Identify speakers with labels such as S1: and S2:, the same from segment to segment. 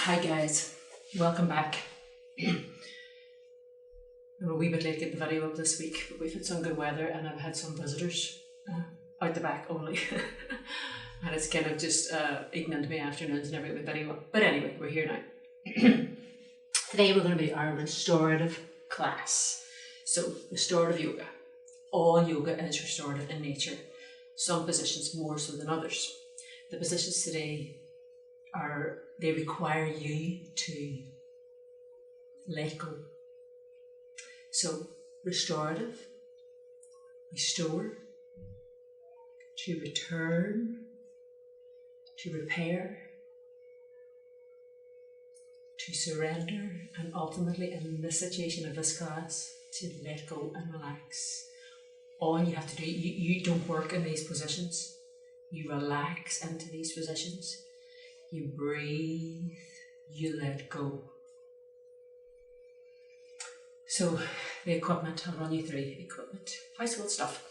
S1: Hi guys, welcome back. I'm a wee bit late getting the video up this week, but we've had some good weather and I've had some visitors out the back only. And it's kind of just eating into my afternoons and every video. But anyway, we're here now. Today we're going to be our restorative class. So, restorative yoga. All yoga is restorative in nature. Some positions more so than others. The positions today they require you to let go. So, restorative, restore, to return, to repair, to surrender, and ultimately in this situation of this class, to let go and relax. All you have to do, you don't work in these positions. You relax into these positions. You breathe, you let go. So the equipment, I'll run you through equipment, household stuff.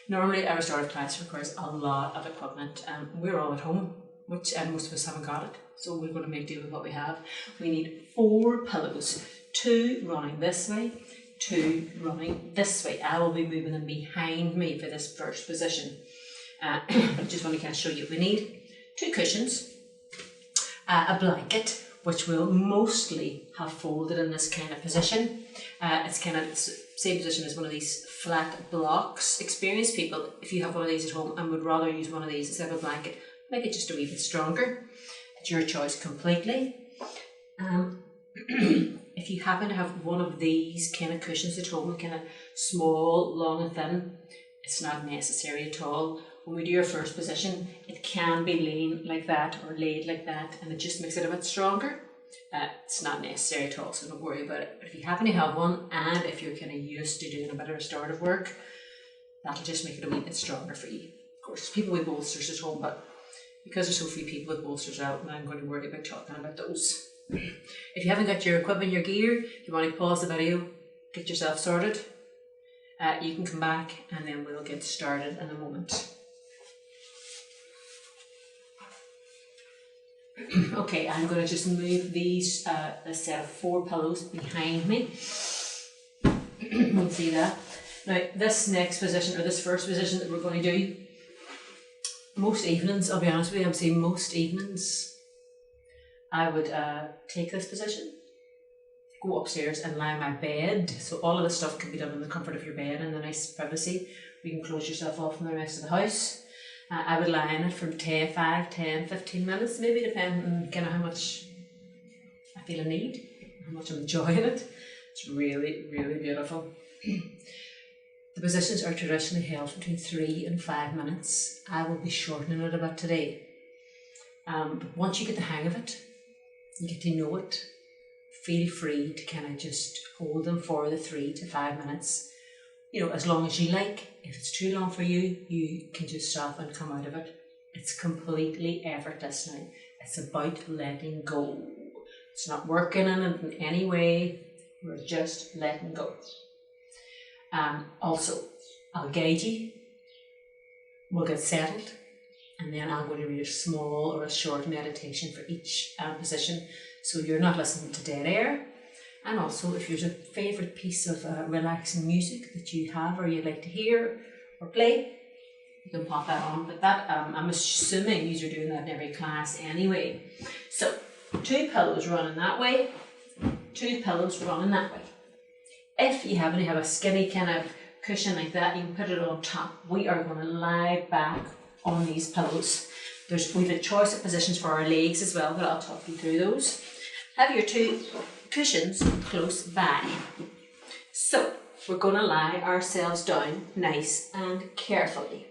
S1: Normally a restorative class requires a lot of equipment. We're all at home, which most of us haven't got it. So we're going to make do with what we have. We need 4 pillows, 2 running this way, 2 running this way. I will be moving them behind me for this first position. I just want to kind of show you. We need 2 cushions, a blanket, which will mostly have folded in this kind of position. It's kind of the same position as one of these flat blocks. Experienced people, if you have one of these at home and would rather use one of these instead of a blanket, make it just a wee bit stronger. It's your choice completely. If you happen to have one of these kind of cushions at home, kind of small, long and thin, it's not necessary at all. When we do our first position, it can be laid like that or laid like that, and it just makes it a bit stronger. It's not necessary at all, so don't worry about it. But if you happen to have one, and if you're kind of used to doing a bit of restorative work, that'll just make it a wee bit stronger for you. Of course, there's people with bolsters at home, but because there's so few people with bolsters out, I'm going to worry about talking about those. If you haven't got your equipment, your gear, if you want to pause the video, get yourself sorted, you can come back and then we'll get started in a moment. Okay, I'm going to just move these, this set of 4 pillows behind me. You can see that. Now, this next position, or this first position that we're going to do, most evenings, I'll be honest with you, I'm saying most evenings, I would take this position, go upstairs and lie in my bed. So all of this stuff can be done in the comfort of your bed and the nice privacy. You can close yourself off from the rest of the house. I would lie in it for 5, 10, 15 minutes, maybe, depending on kind of how much I feel a need, how much I'm enjoying it. It's really, really beautiful. The positions are traditionally held between 3 and 5 minutes. I will be shortening it a bit today. But once you get the hang of it, you get to know it, feel free to kind of just hold them for the 3 to 5 minutes. You know, as long as you like. If it's too long for you, you can just stop and come out of it. It's completely effortless now. It's about letting go. It's not working in it in any way. We're just letting go. Also, I'll guide you. We'll get settled. And then I'm going to read a small or a short meditation for each position. So you're not listening to dead air. And also, if there's a favourite piece of relaxing music that you have or you'd like to hear or play, you can pop that on. But that, I'm assuming you're doing that in every class anyway. So, 2 pillows running that way, 2 pillows running that way. If you happen to have a skinny kind of cushion like that, you can put it on top. We are going to lie back on these pillows. We've a choice of positions for our legs as well, but I'll talk you through those. Have your 2 cushions close by. So we're going to lie ourselves down nice and carefully.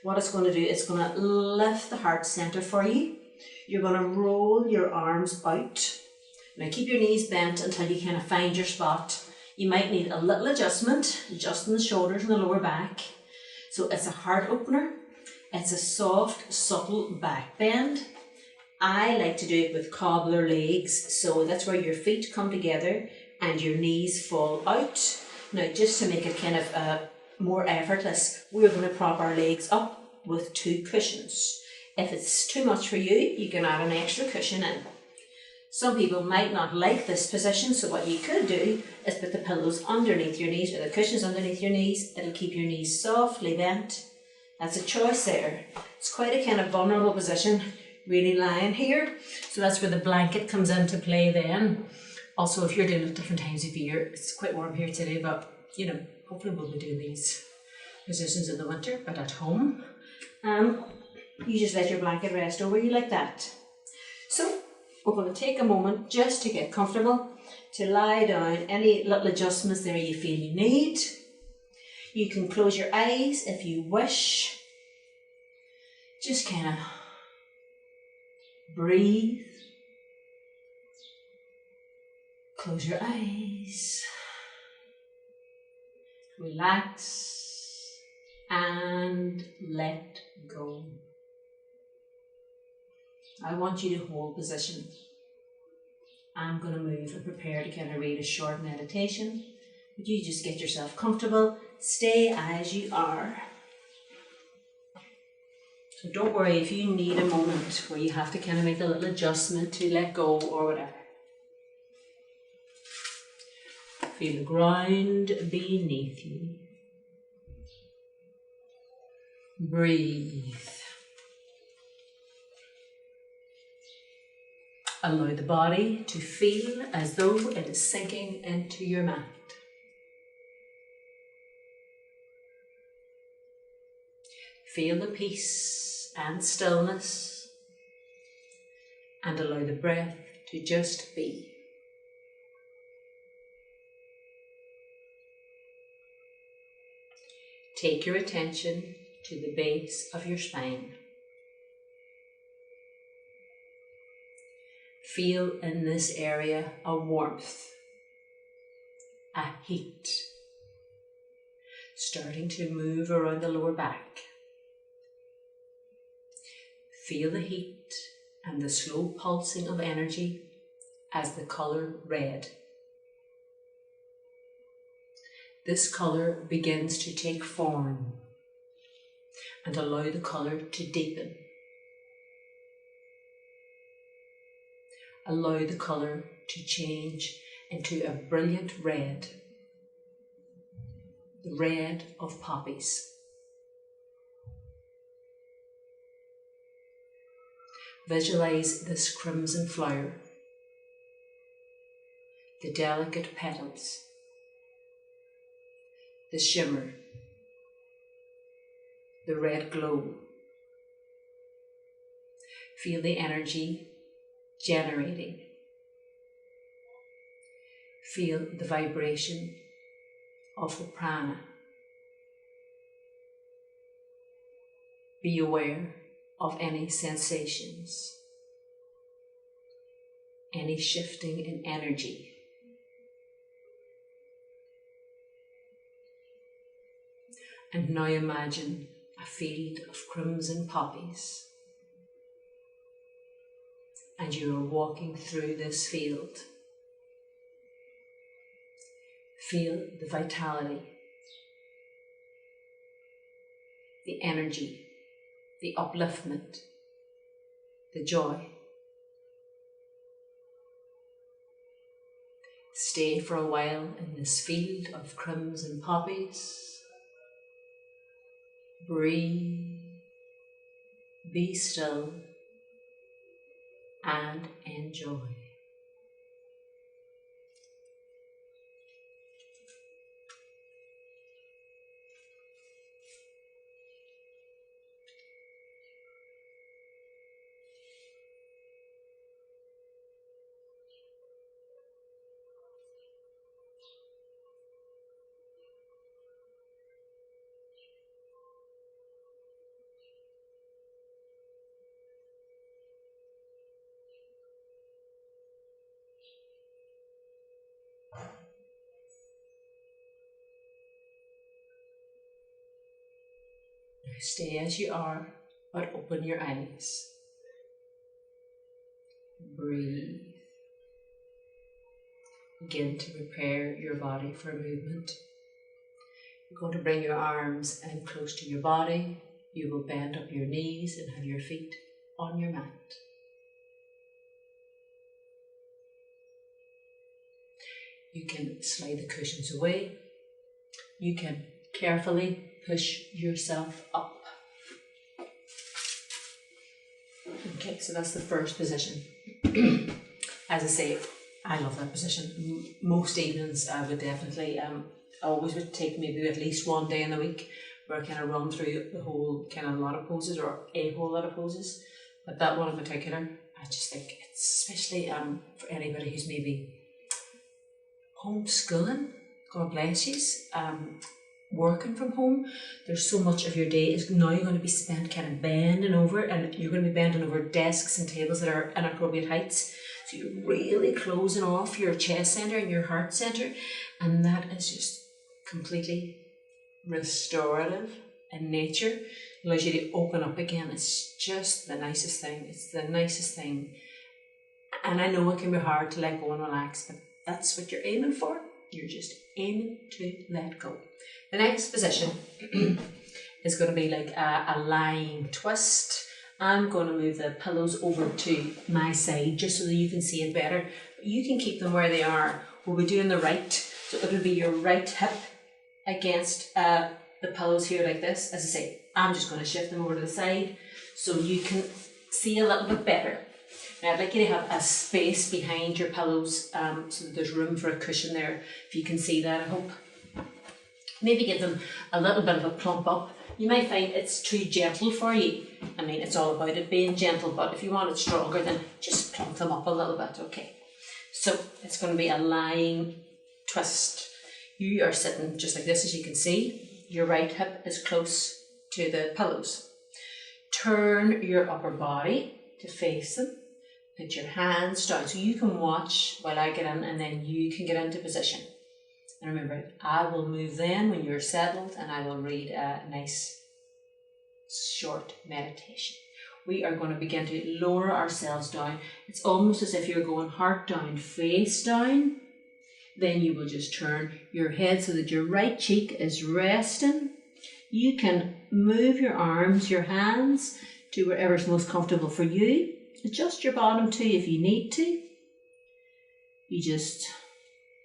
S1: What it's going to do, it's going to lift the heart center for you. You're going to roll your arms out. Now keep your knees bent until you kind of find your spot. You might need a little adjustment, adjusting the shoulders and the lower back. So it's a heart opener. It's a soft, subtle back bend. I like to do it with cobbler legs, so that's where your feet come together and your knees fall out. Now, just to make it kind of more effortless, we're going to prop our legs up with 2 cushions. If it's too much for you, you can add an extra cushion in. Some people might not like this position, so what you could do is put the pillows underneath your knees or the cushions underneath your knees. It'll keep your knees softly bent. That's a choice there. It's quite a kind of vulnerable position, really lying here. So that's where the blanket comes into play then. Also, if you're doing it at different times of year, it's quite warm here today, but you know, hopefully we'll be doing these positions in the winter, but at home. You just let your blanket rest over you like that. So we're going to take a moment just to get comfortable, to lie down. Any little adjustments there you feel you need. You can close your eyes if you wish. Just kind of breathe. Close your eyes. Relax and let go. I want you to hold position. I'm going to move and prepare to kind of read a short meditation. But you just get yourself comfortable. Stay as you are. So don't worry if you need a moment where you have to kind of make a little adjustment to let go or whatever. Feel the ground beneath you. Breathe. Allow the body to feel as though it is sinking into your mat. Feel the peace and stillness and allow the breath to just be. Take your attention to the base of your spine. Feel in this area a warmth, a heat, starting to move around the lower back. Feel the heat and the slow pulsing of energy as the colour red. This colour begins to take form and allow the colour to deepen. Allow the colour to change into a brilliant red, the red of poppies. Visualize this crimson flower, the delicate petals, the shimmer, the red glow. Feel the energy generating. Feel the vibration of the prana. Be aware of any sensations, any shifting in energy. And now imagine a field of crimson poppies. And you are walking through this field. Feel the vitality, the energy, the upliftment, the joy. Stay for a while in this field of crimson poppies. Breathe, be still, and enjoy. Stay as you are, but open your eyes. Breathe. Begin to prepare your body for movement. You're going to bring your arms in close to your body. You will bend up your knees and have your feet on your mat. You can slide the cushions away. You can carefully push yourself up. Okay, so that's the first position. As I say, I love that position. Most evenings I would definitely, always would take maybe at least one day in the week where I kind of run through the whole kind of lot of poses, or a whole lot of poses. But that one in particular, I just think it's especially for anybody who's maybe homeschooling, God bless you, working from home. There's so much of your day is now going to be spent kind of bending over, and you're going to be bending over desks and tables that are inappropriate heights. So you're really closing off your chest center and your heart center, and that is just completely restorative in nature. Allows you to open up again. It's just the nicest thing. It's the nicest thing. And I know it can be hard to let go and relax, but that's what you're aiming for. You're just aiming to let go. The next position is going to be like a lying twist. I'm going to move the pillows over to my side just so that you can see it better. You can keep them where they are. We'll be doing the right. So it'll be your right hip against the pillows here like this. As I say, I'm just going to shift them over to the side so you can see a little bit better. Now I'd like you to have a space behind your pillows so that there's room for a cushion there. If you can see that, I hope. Maybe give them a little bit of a plump up. You might find it's too gentle for you. I mean, it's all about it being gentle, but if you want it stronger, then just plump them up a little bit, okay? So it's going to be a lying twist. You are sitting just like this, as you can see. Your right hip is close to the pillows. Turn your upper body to face them. Put your hands down so you can watch while I get in, and then you can get into position. And remember, I will move then when you're settled, and I will read a nice short meditation. We are going to begin to lower ourselves down. It's almost as if you're going heart down, face down. Then you will just turn your head so that your right cheek is resting. You can move your arms, your hands to wherever's most comfortable for you. Adjust your bottom too if you need to. You just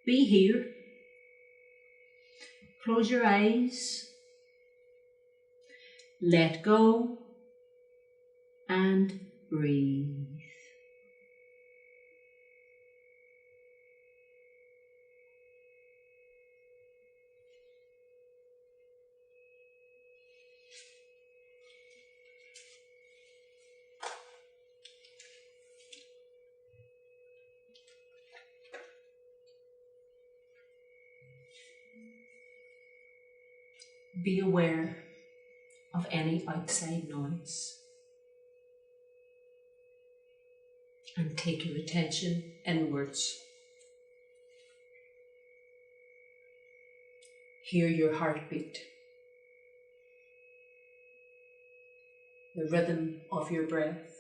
S1: be here. Close your eyes. Let go and breathe. Be aware of any outside noise and take your attention inwards. Hear your heartbeat, the rhythm of your breath,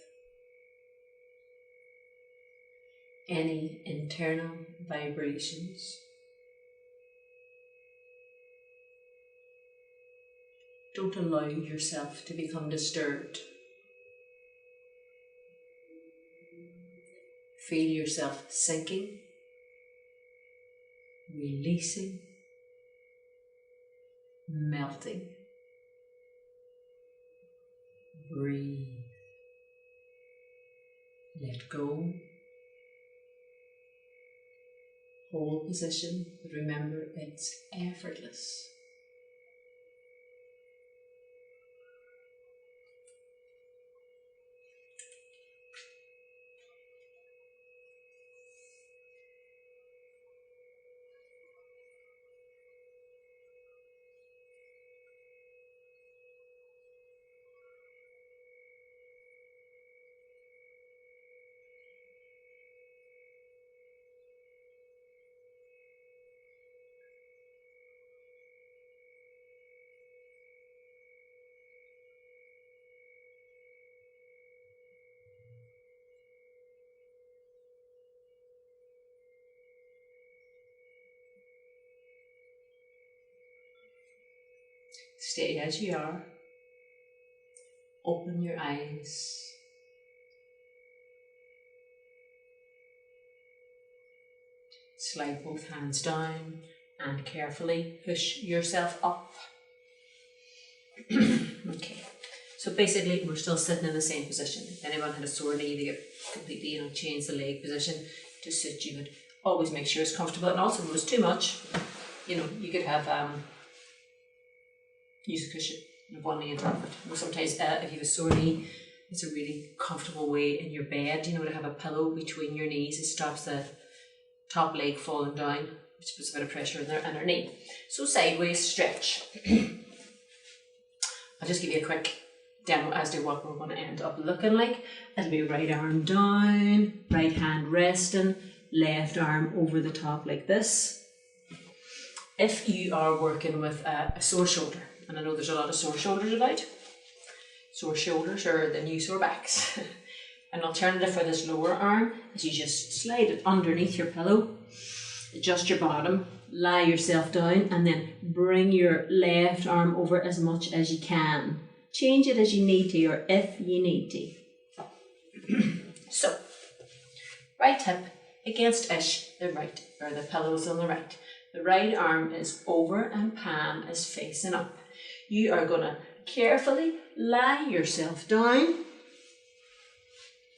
S1: any internal vibrations. Don't allow yourself to become disturbed. Feel yourself sinking, releasing, melting. Breathe. Let go. Hold position, but remember it's effortless. Stay as you are. Open your eyes. Slide both hands down and carefully push yourself up. Okay, so basically we're still sitting in the same position. If anyone had a sore knee, they could completely, change the leg position to suit you. But always make sure it's comfortable. And also, if it was too much, you could have use a cushion and have one knee on top of it. Or sometimes if you have a sore knee, it's a really comfortable way in your bed, to have a pillow between your knees. It stops the top leg falling down, which puts a bit of pressure in their knee. So sideways stretch. I'll just give you a quick demo as to what we're going to end up looking like. It'll be right arm down, right hand resting, left arm over the top like this. If you are working with a sore shoulder, and I know there's a lot of sore shoulders about, sore shoulders are the new sore backs. An alternative for this lower arm is you just slide it underneath your pillow, adjust your bottom, lie yourself down, and then bring your left arm over as much as you can. Change it as you need to, or if you need to. So, right hip against ish, the right, or the pillow's on the right. The right arm is over and palm is facing up. You are going to carefully lie yourself down.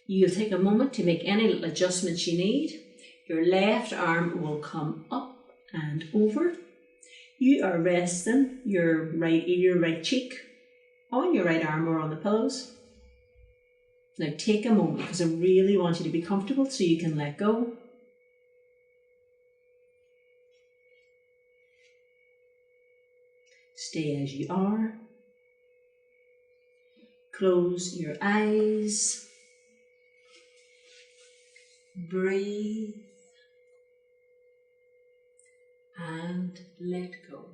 S1: You'll take a moment to make any little adjustments you need. Your left arm will come up and over. You are resting your right cheek on your right arm or on the pillows. Now take a moment, because I really want you to be comfortable so you can let go. Stay as you are. Close your eyes. Breathe. And let go.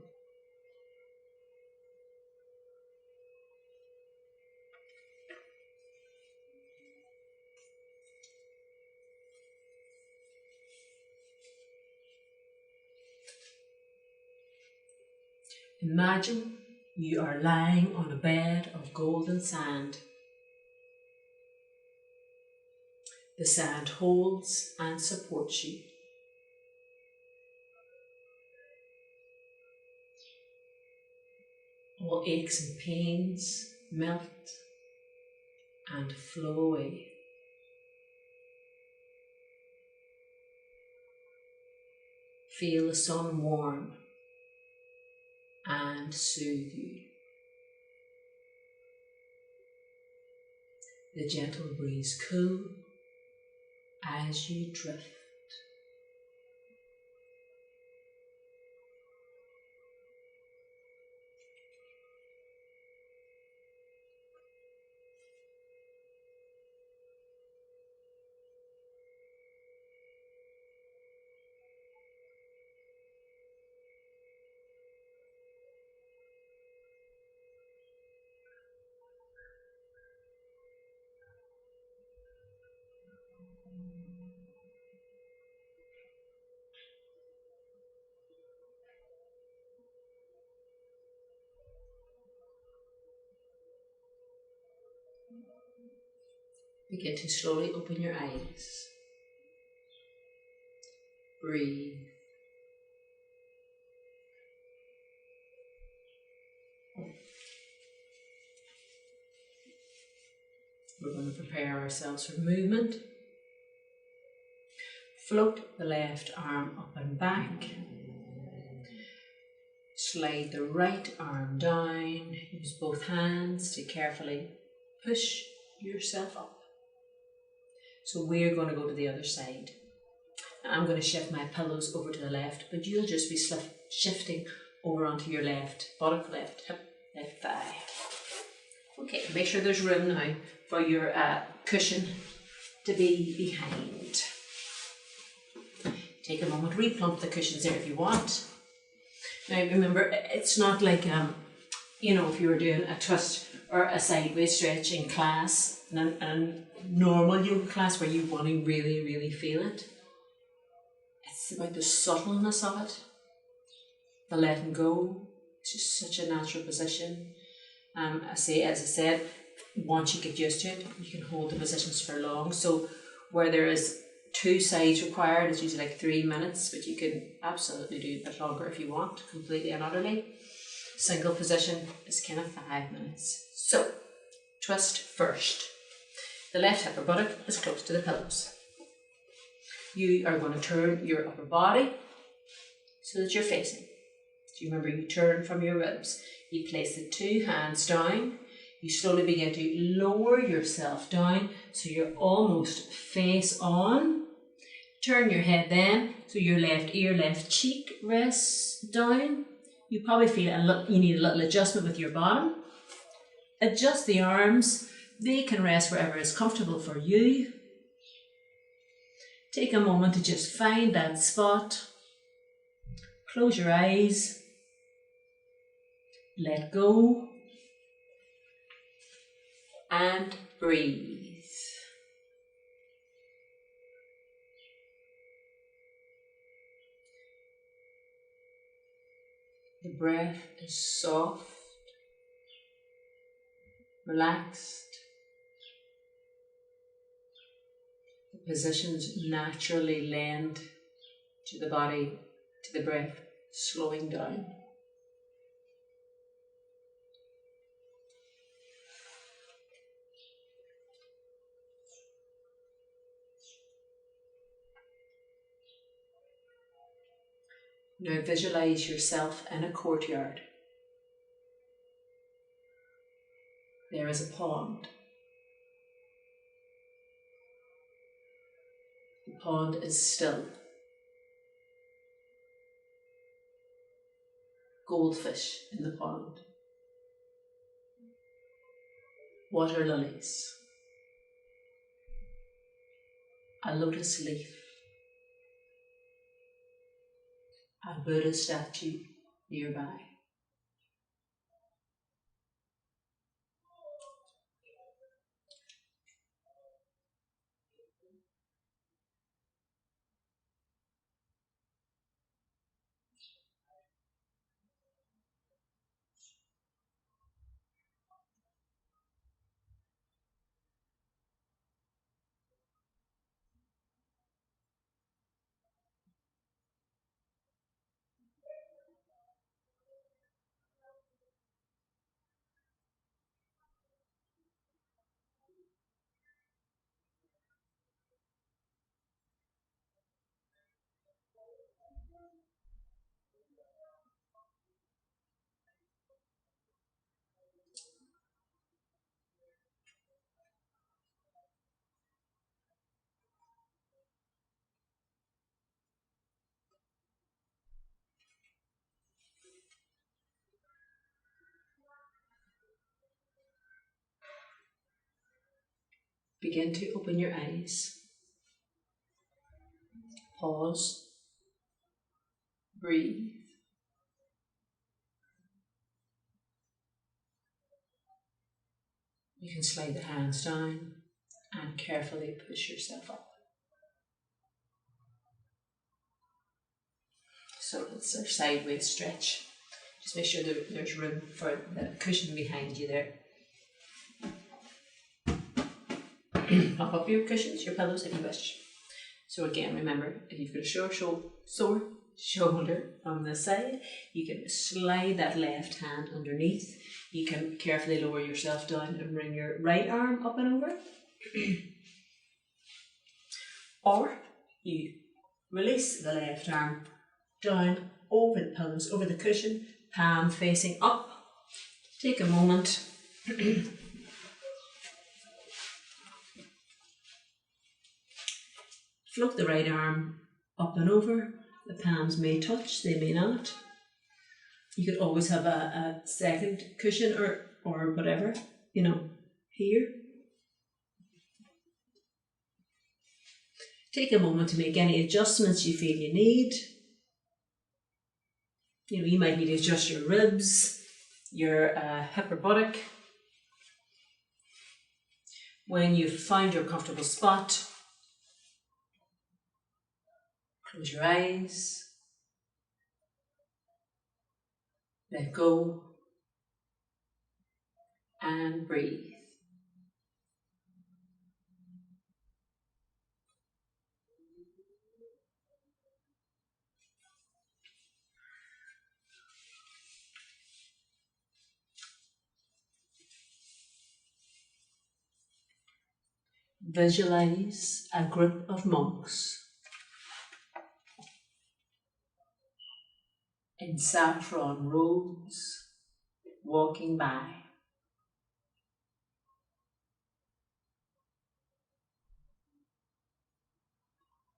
S1: Imagine you are lying on a bed of golden sand. The sand holds and supports you. All aches and pains melt and flow away. Feel the sun warm and soothe you. The gentle breeze cool as you drift. Begin to slowly open your eyes. Breathe. We're going to prepare ourselves for movement. Float the left arm up and back. Slide the right arm down. Use both hands to carefully push yourself up. So we're going to go to the other side. I'm going to shift my pillows over to the left, but you'll just be shifting over onto your left, bottom left hip, left thigh. Okay, make sure there's room now for your cushion to be behind. Take a moment, replump the cushions there if you want. Now remember, it's not like, if you were doing a twist or a sideways stretch in class, and a normal yoga class where you want to really, really feel it. It's about the subtleness of it, the letting go. It's just such a natural position. As I said, once you get used to it, you can hold the positions for long. So where there is 2 sides required. It's usually like 3 minutes, but you can absolutely do a bit longer if you want, completely and utterly. Single position is kind of 5 minutes. So, twist first. The left upper buttock is close to the pillows. You are going to turn your upper body so that you're facing. So you remember, you turn from your ribs. You place the 2 hands down. You slowly begin to lower yourself down so you're almost face on. Turn your head then so your left ear, left cheek rests down. You probably feel you need a little adjustment with your bottom. Adjust the arms. They can rest wherever is comfortable for you. Take a moment to just find that spot. Close your eyes. Let go. And breathe. The breath is soft, relaxed. The positions naturally lend to the body, to the breath, slowing down. Now visualize yourself in a courtyard. There is a pond. The pond is still. Goldfish in the pond. Water lilies. A lotus leaf. A Buddha statue nearby. Begin to open your eyes. Pause. Breathe. You can slide the hands down and carefully push yourself up. So it's a sideways stretch. Just make sure there's room for the cushion behind you there. Pop up your cushions, your pillows if you wish. So again, remember, if you've got a sore shoulder on this side, you can slide that left hand underneath. You can carefully lower yourself down and bring your right arm up and over. Or you release the left arm down over the pillows, over the cushion, palm facing up. Take a moment. Float the right arm up and over. The palms may touch, they may not. You could always have a second cushion or whatever, here. Take a moment to make any adjustments you feel you need. You might need to adjust your ribs, your hip or buttock. When you've found your comfortable spot, close your eyes. Let go. And breathe. Visualize a group of monks in saffron robes walking by.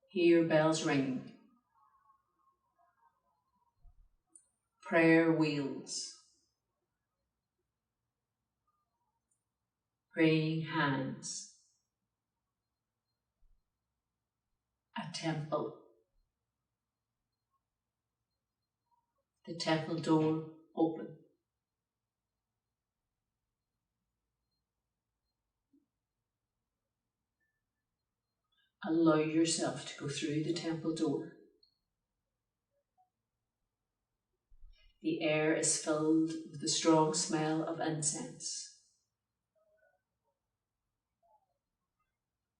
S1: Hear bells ringing, prayer wheels, praying hands, a temple, the temple door open. Allow yourself to go through the temple door. The air is filled with the strong smell of incense.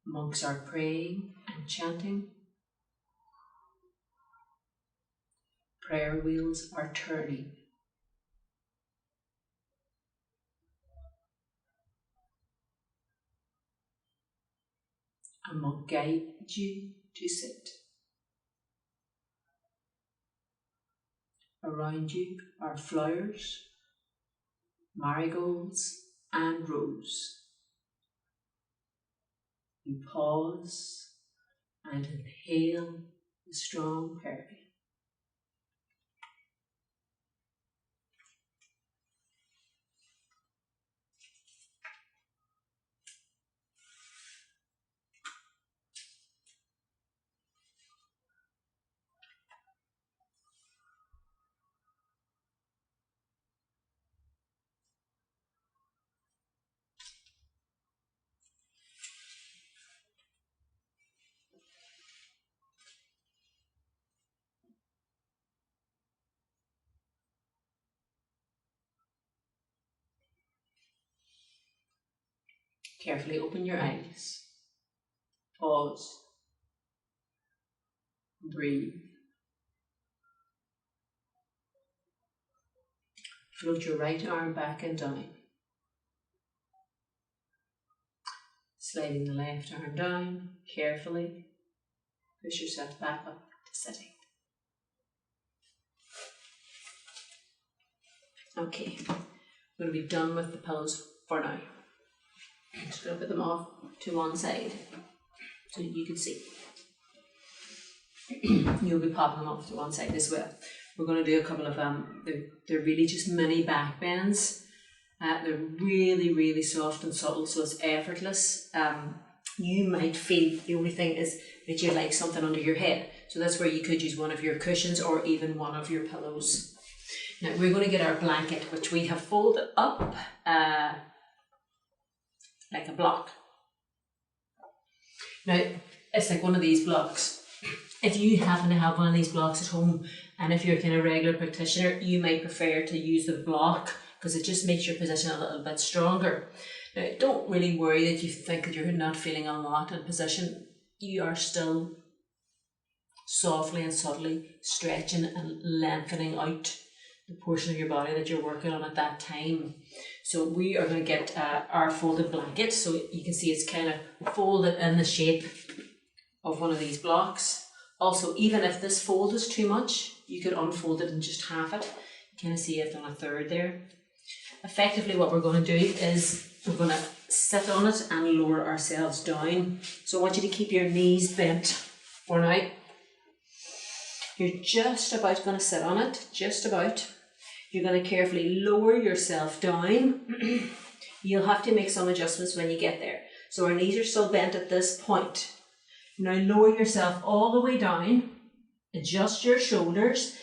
S1: Monks are praying and chanting. Prayer wheels are turning. A monk guides you to sit. Around you are flowers, marigolds and rose. You pause and inhale the strong perfume. Carefully open your eyes. Pause. Breathe. Float your right arm back and down. Sliding the left arm down, carefully push yourself back up to sitting. Okay, I'm going to be done with the pillows for now. I'm just going to put them off to one side so you can see. You'll be popping them off to one side as well. We're going to do a couple of they're really just mini back bends. They're really, really soft and subtle, so it's effortless. You might feel the only thing is that you like something under your head. So that's where you could use one of your cushions or even one of your pillows. Now we're going to get our blanket, which we have folded up like a block. Now it's like one of these blocks. If you happen to have one of these blocks at home, and if you're a kind of regular practitioner, you might prefer to use the block because it just makes your position a little bit stronger. Now, don't really worry that you think that you're not feeling a lot in position. You are still softly and subtly stretching and lengthening out the portion of your body that you're working on at that time. So we are going to get our folded blanket. So you can see it's kind of folded in the shape of one of these blocks. Also, even if this fold is too much, you could unfold it and just half it. You kind of see I've done a third there. Effectively what we're going to do is we're going to sit on it and lower ourselves down. So I want you to keep your knees bent for now. You're just about going to sit on it, just about. You're going to carefully lower yourself down. You'll have to make some adjustments when you get there. So our knees are still bent at this point. Now lower yourself all the way down, adjust your shoulders.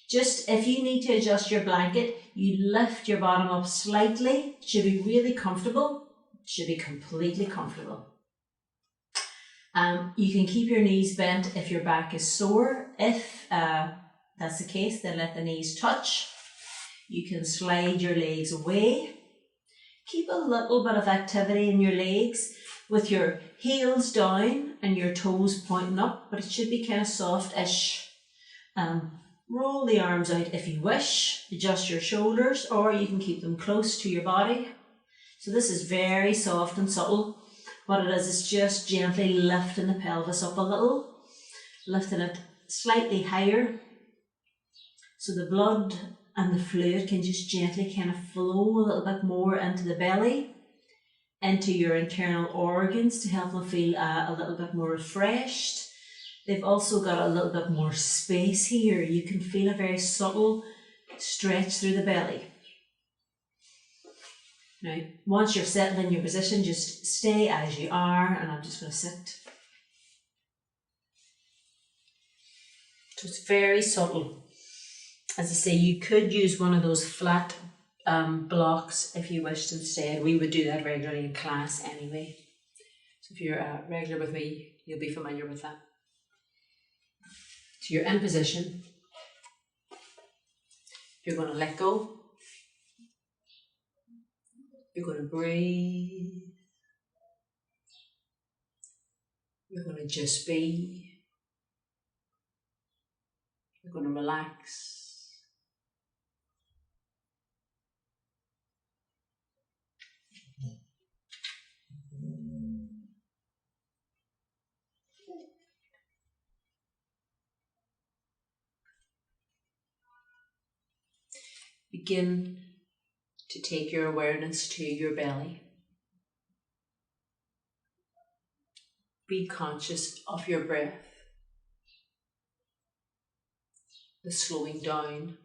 S1: Just if you need to adjust your blanket, you lift your bottom up slightly. It should be really comfortable. It should be completely comfortable. You can keep your knees bent if your back is sore. If that's the case, then let the knees touch. You can slide your legs away. Keep a little bit of activity in your legs with your heels down and your toes pointing up, but it should be kind of soft-ish. Roll the arms out if you wish, adjust your shoulders, or you can keep them close to your body. So this is very soft and subtle. What it is just gently lifting the pelvis up a little, lifting it slightly higher, so the blood and the fluid can just gently kind of flow a little bit more into the belly, into your internal organs to help them feel a little bit more refreshed. They've also got a little bit more space here. You can feel a very subtle stretch through the belly. Now, once you're settled in your position, just stay as you are, and I'm just going to sit. So it's very subtle. As I say, you could use one of those flat blocks if you wished instead. We would do that regularly in class anyway. So if you're regular with me, you'll be familiar with that. So you're in position. You're going to let go. You're going to breathe. You're going to just be. You're going to relax. Begin to take your awareness to your belly. Be conscious of your breath, the slowing down.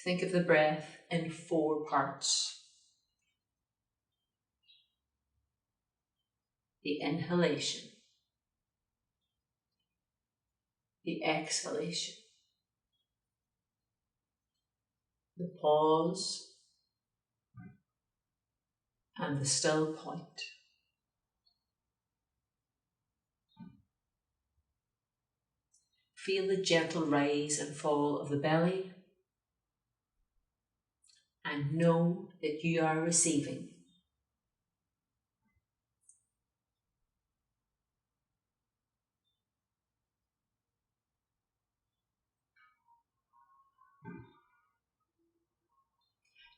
S1: Think of the breath in 4 parts. The inhalation, the exhalation, the pause, and the still point. Feel the gentle rise and fall of the belly, and know that you are receiving.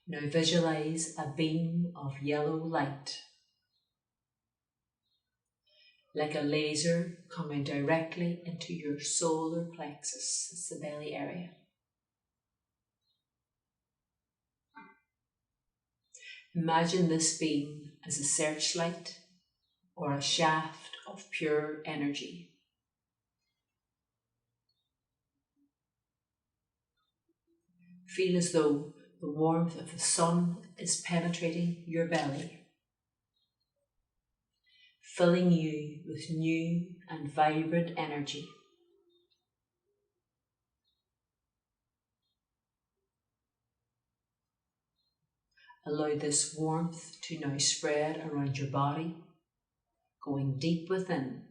S1: Now visualize a beam of yellow light, like a laser coming directly into your solar plexus. It's the belly area. Imagine this beam as a searchlight or a shaft of pure energy. Feel as though the warmth of the sun is penetrating your belly, filling you with new and vibrant energy. Allow this warmth to now spread around your body, going deep within.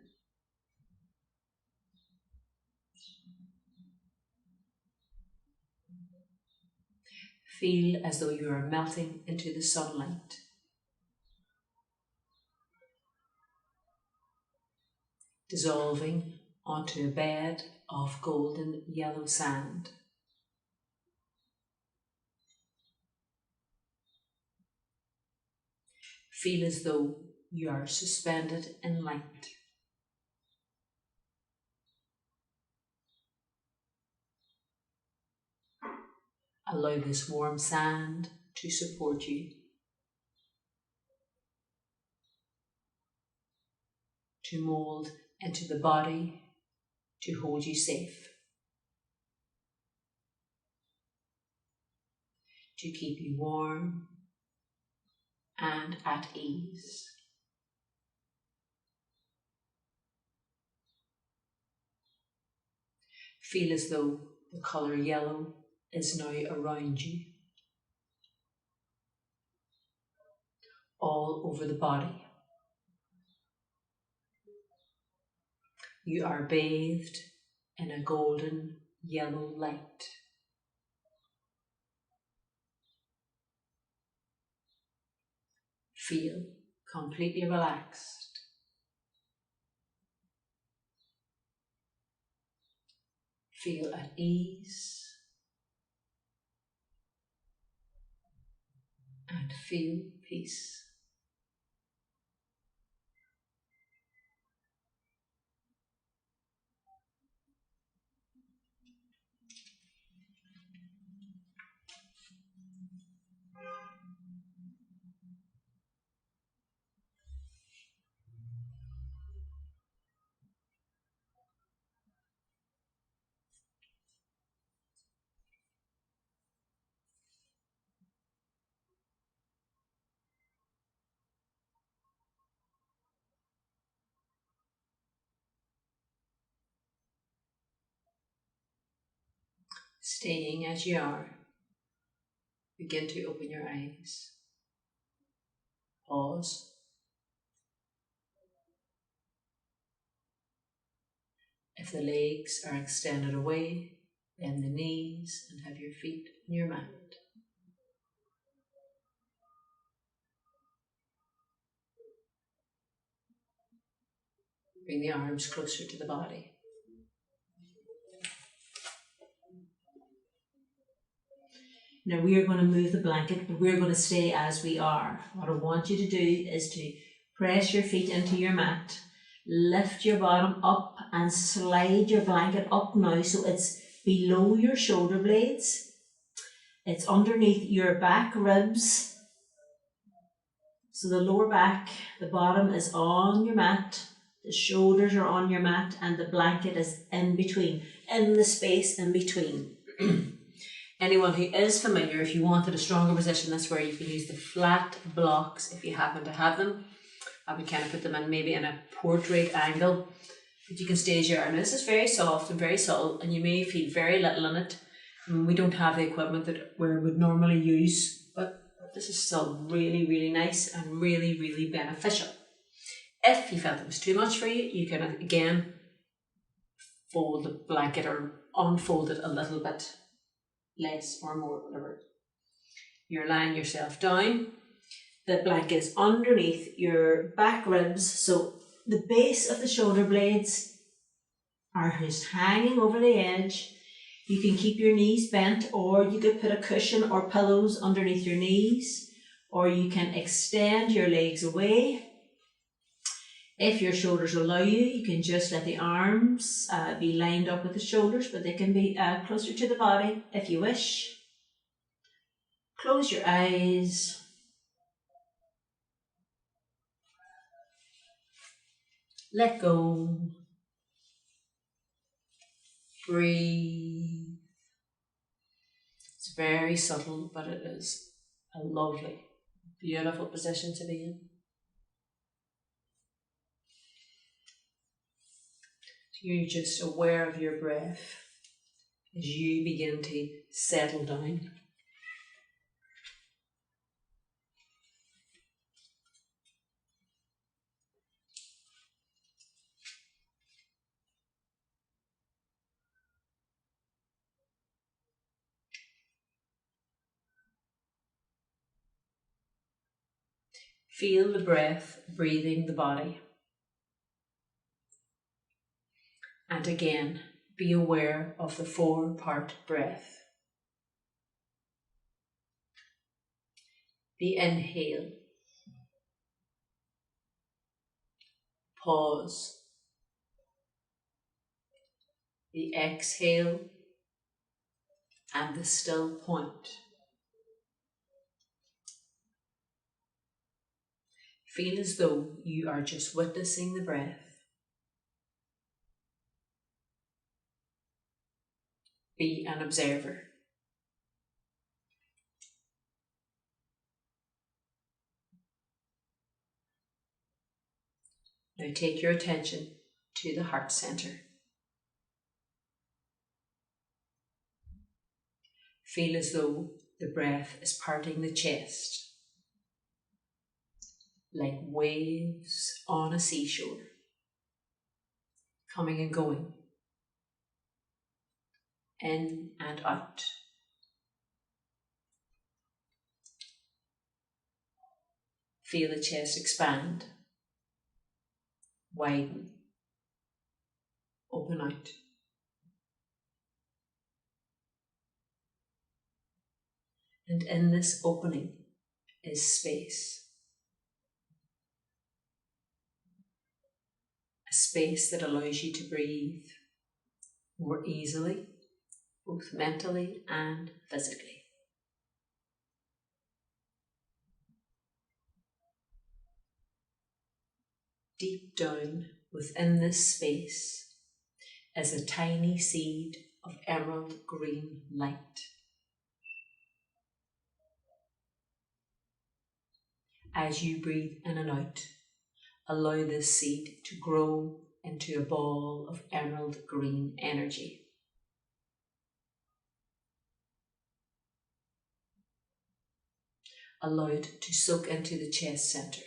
S1: Feel as though you are melting into the sunlight. Dissolving onto a bed of golden yellow sand. Feel as though you are suspended in light. Allow this warm sand to support you, to mold into the body, to hold you safe, to keep you warm and at ease. Feel as though the colour yellow is now around you, all over the body. You are bathed in a golden yellow light. Feel completely relaxed. Feel at ease. And feel peace. Staying as you are, begin to open your eyes. Pause. If the legs are extended away, bend the knees and have your feet on your mat. Bring the arms closer to the body. Now we are going to move the blanket, but we're going to stay as we are. What I want you to do is to press your feet into your mat, lift your bottom up and slide your blanket up now so it's below your shoulder blades. It's underneath your back ribs. So the lower back, the bottom is on your mat, the shoulders are on your mat, and the blanket is in between, in the space in between. Anyone who is familiar, if you wanted a stronger position, that's where you can use the flat blocks if you happen to have them. I would kind of put them in maybe in a portrait angle, but you can stay as you are. Now this is very soft and very subtle, and you may feel very little in it. I mean, we don't have the equipment that we would normally use, but this is still really, really nice and really, really beneficial. If you felt it was too much for you, you can again fold the blanket or unfold it a little bit less or more, whatever. You're lying yourself down. The blanket is underneath your back ribs, so the base of the shoulder blades are just hanging over the edge. You can keep your knees bent, or you could put a cushion or pillows underneath your knees, or you can extend your legs away. If your shoulders allow you, you can just let the arms be lined up with the shoulders, but they can be closer to the body if you wish. Close your eyes. Let go. Breathe. It's very subtle, but it is a lovely, beautiful position to be in. You're just aware of your breath as you begin to settle down. Feel the breath breathing the body. And again, be aware of the 4-part breath. The inhale. Pause. The exhale and the still point. Feel as though you are just witnessing the breath. Be an observer. Now take your attention to the heart center. Feel as though the breath is parting the chest, like waves on a seashore, coming and going, in and out. Feel the chest expand, widen, open out. And in this opening is space. A space that allows you to breathe more easily, both mentally and physically. Deep down within this space is a tiny seed of emerald green light. As you breathe in and out, allow this seed to grow into a ball of emerald green energy. Allow it to soak into the chest center.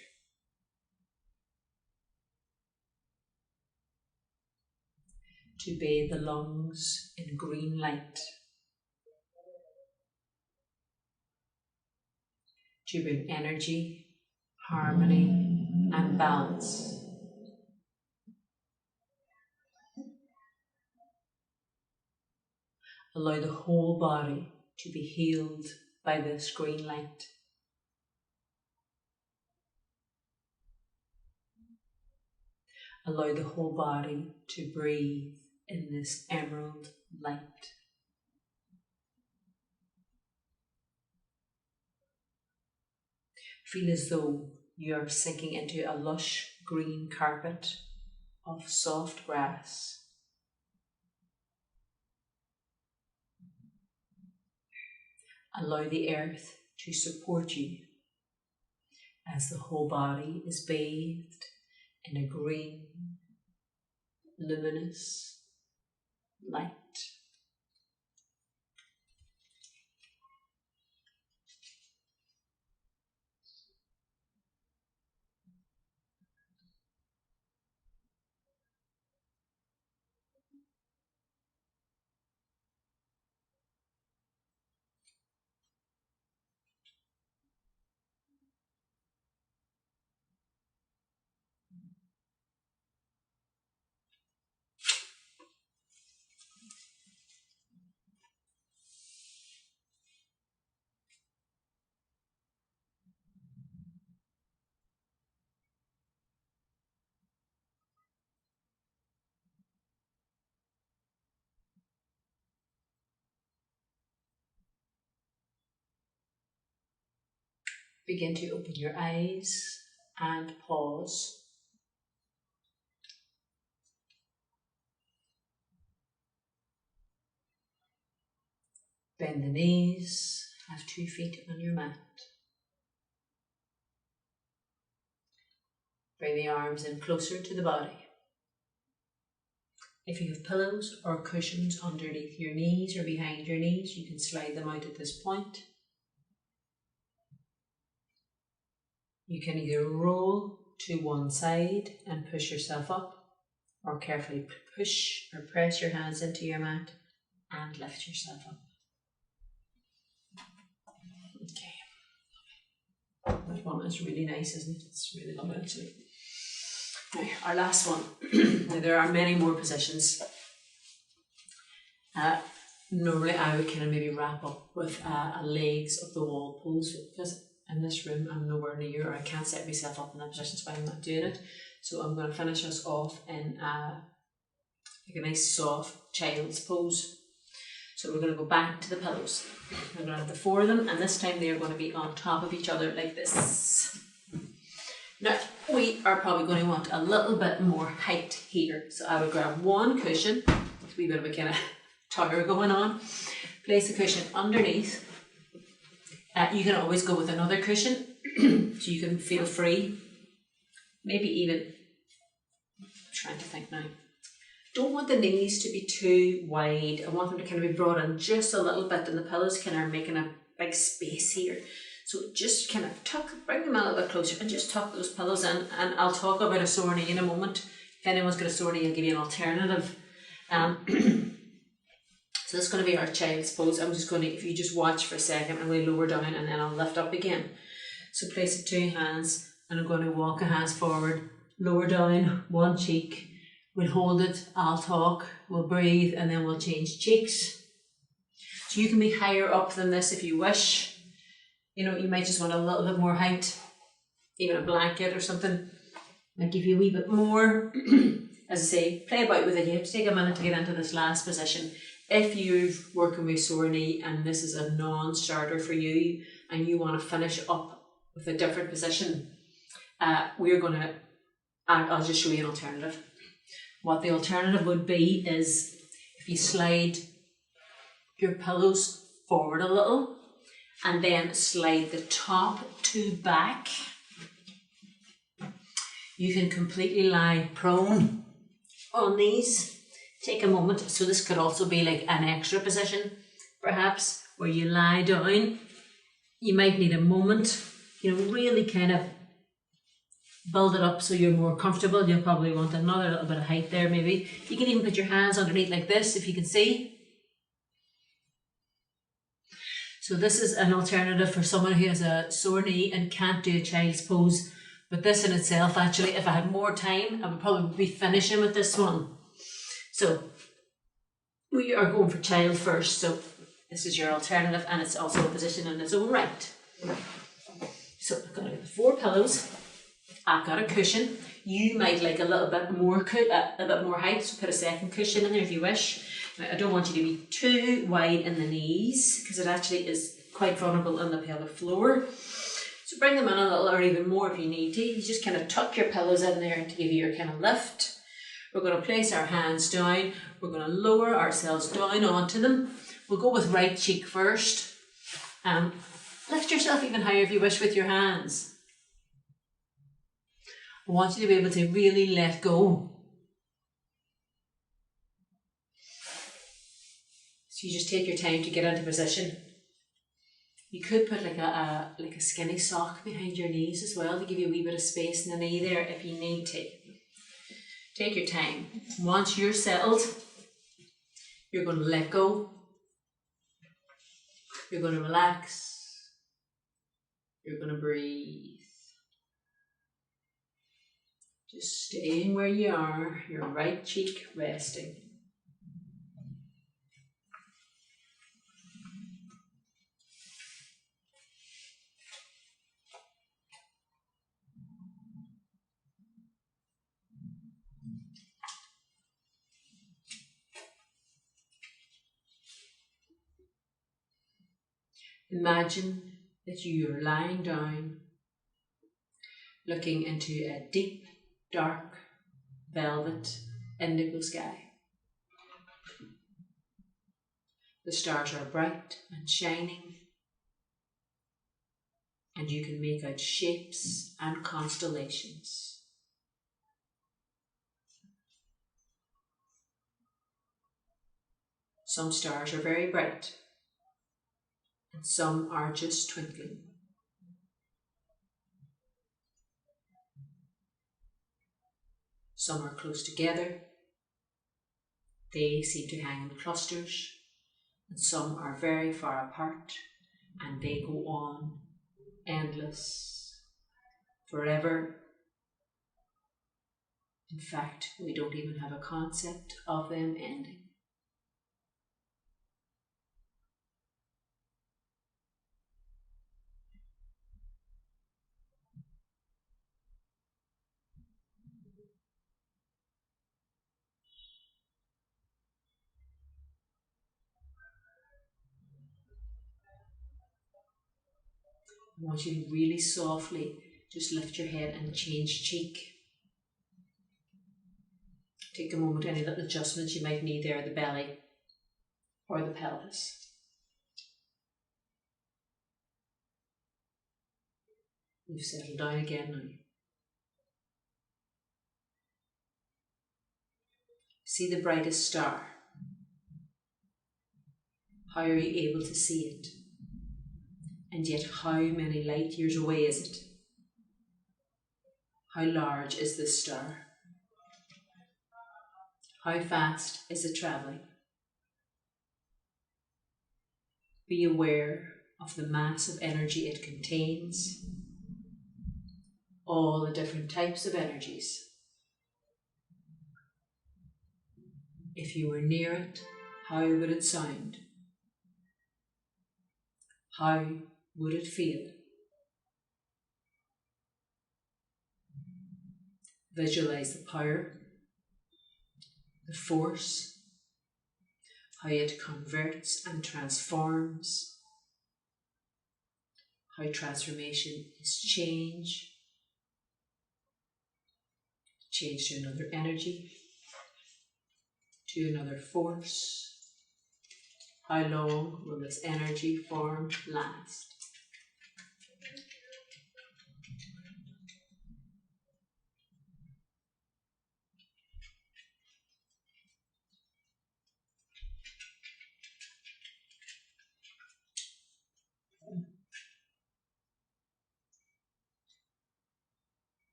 S1: To bathe the lungs in green light. To bring energy, harmony, and balance. Allow the whole body to be healed by this green light. Allow the whole body to breathe in this emerald light. Feel as though you are sinking into a lush green carpet of soft grass. Allow the earth to support you as the whole body is bathed in a green, luminous light. Begin to open your eyes and pause. Bend the knees, have 2 feet on your mat. Bring the arms in closer to the body. If you have pillows or cushions underneath your knees or behind your knees, you can slide them out at this point. You can either roll to one side and push yourself up, or carefully push or press your hands into your mat and lift yourself up. Okay. That one is really nice, isn't it? It's really lovely actually. Now, our last one. Now, there are many more positions. Normally I would kind of maybe wrap up with a legs up the wall pose, because in this room I'm nowhere near, or I can't set myself up in that position, so I'm not doing it. So I'm going to finish us off in like a nice soft child's pose. So we're going to go back to the pillows. I'm going to have the 4 of them, and this time they are going to be on top of each other like this. Now, we are probably going to want a little bit more height here. So I would grab one cushion, with a wee bit of a kind of tower going on. Place the cushion underneath. You can always go with another cushion, so you can feel free. Maybe even, I'm trying to think now. Don't want the knees to be too wide. I want them to kind of be brought in just a little bit, and the pillows kind of are making a big space here. So just kind of bring them a little bit closer and just tuck those pillows in. And I'll talk about a sore knee in a moment. If anyone's got a sore knee, I'll give you an alternative. So this is going to be our child's pose. I'm just going to, if you just watch for a second, I'm going to lower down and then I'll lift up again. So place the 2 hands and I'm going to walk the hands forward, lower down one cheek. We'll hold it, I'll talk, we'll breathe, and then we'll change cheeks. So you can be higher up than this if you wish. You know, you might just want a little bit more height, even a blanket or something might give you a wee bit more. As I say, play about with it. You have to take a minute to get into this last position. If you're working with sore knee and this is a non-starter for you and you want to finish up with a different position, I'll just show you an alternative. What the alternative would be is if you slide your pillows forward a little and then slide the top to back. You can completely lie prone on these. Take a moment. So this could also be like an extra position, perhaps, where you lie down. You might need a moment, really kind of build it up so you're more comfortable. You'll probably want another little bit of height there maybe. You can even put your hands underneath like this if you can see. So this is an alternative for someone who has a sore knee and can't do a child's pose. But this in itself, actually, if I had more time, I would probably be finishing with this one. So we are going for child first. So this is your alternative, and it's also a position in its own right. So I've got 4 pillows. I've got a cushion. You might like a little bit more, a bit more height, so put a second cushion in there if you wish. Now, I don't want you to be too wide in the knees because it actually is quite vulnerable on the pelvic floor. So bring them in a little or even more if you need to. You just kind of tuck your pillows in there to give you your kind of lift. We're going to place our hands down. We're going to lower ourselves down onto them. We'll go with right cheek first. Lift yourself even higher if you wish with your hands. I want you to be able to really let go. So you just take your time to get into position. You could put like a skinny sock behind your knees as well to give you a wee bit of space in the knee there if you need to. Take your time. Once you're settled, you're going to let go. You're going to relax. You're going to breathe. Just staying where you are, your right cheek resting. Imagine that you are lying down, looking into a deep, dark, velvet, indigo sky. The stars are bright and shining, and you can make out shapes and constellations. Some stars are very bright, and some are just twinkling. Some are close together. They seem to hang in clusters, and some are very far apart, and they go on endless, forever. In fact, we don't even have a concept of them ending. I want you to really softly just lift your head and change cheek. Take a moment, any little adjustments you might need there at the belly or the pelvis. You've settled down again now. See the brightest star. How are you able to see it? And yet how many light years away is it? How large is this star? How fast is it travelling? Be aware of the mass of energy it contains, all the different types of energies. If you were near it, how would it sound? How would it feel? Visualize the power, the force, how it converts and transforms, how transformation is change to another energy, to another force. How long will this energy form last?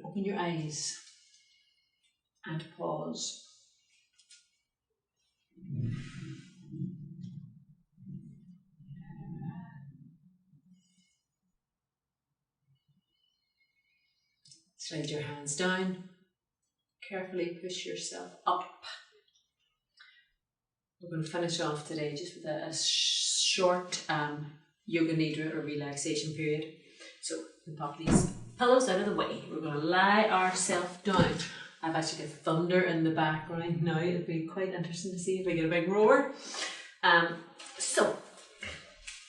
S1: Open your eyes and pause. Slide your hands down. Carefully push yourself up. We're going to finish off today just with a short yoga nidra or relaxation period. So we'll pop these pillows out of the way. We're going to lie ourselves down. I've actually got thunder in the background now. It'll be quite interesting to see if we get a big roar. So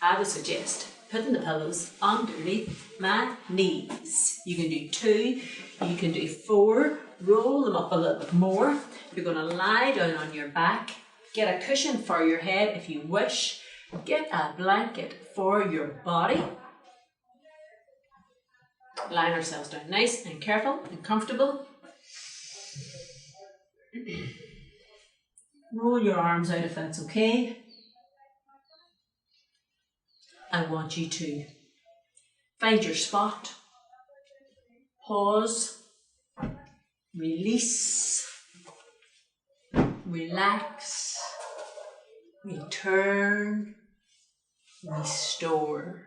S1: I would suggest putting the pillows underneath my knees. You can do 2, you can do 4, roll them up a little bit more. You're going to lie down on your back. Get a cushion for your head if you wish. Get a blanket for your body. Line ourselves down nice and careful and comfortable. Roll your arms out if that's okay. I want you to find your spot. Pause. Release. Relax. Return. Restore.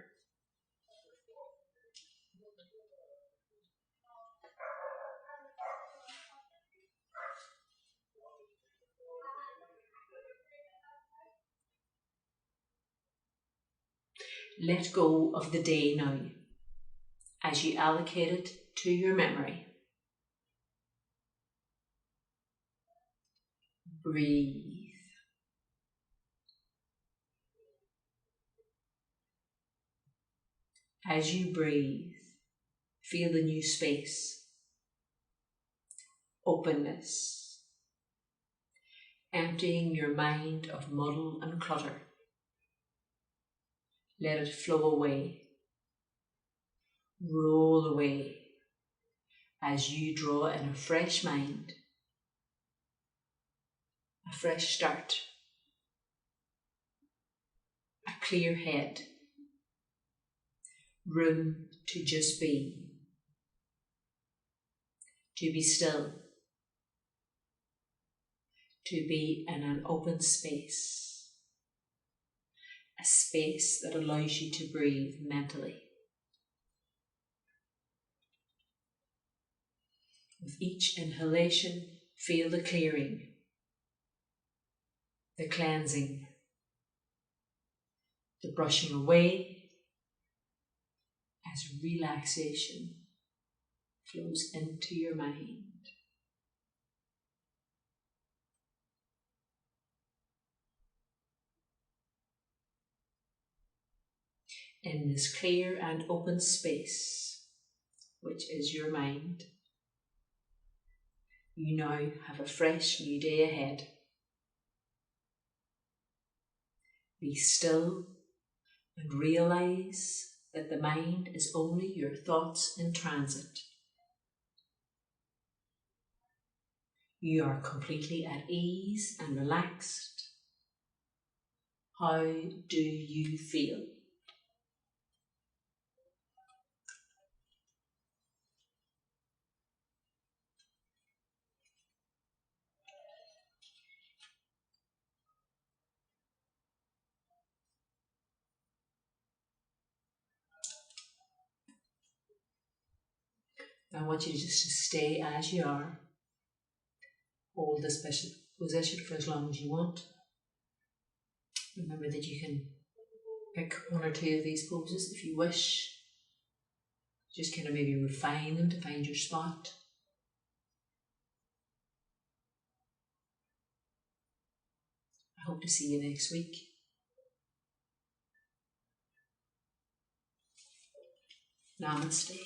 S1: Let go of the day now as you allocate it to your memory. Breathe. As you breathe, feel the new space, openness, emptying your mind of muddle and clutter. Let it flow away, roll away, as you draw in a fresh mind, a fresh start, a clear head, room to just be still, to be in an open space, a space that allows you to breathe mentally. With each inhalation, feel the clearing, the cleansing, the brushing away as relaxation flows into your mind. In this clear and open space, which is your mind, you now have a fresh new day ahead. Be still and realize that the mind is only your thoughts in transit. You are completely at ease and relaxed. How do you feel? I want you to just stay as you are. Hold this position for as long as you want. Remember that you can pick one or two of these poses if you wish. Just kind of maybe refine them to find your spot. I hope to see you next week. Namaste.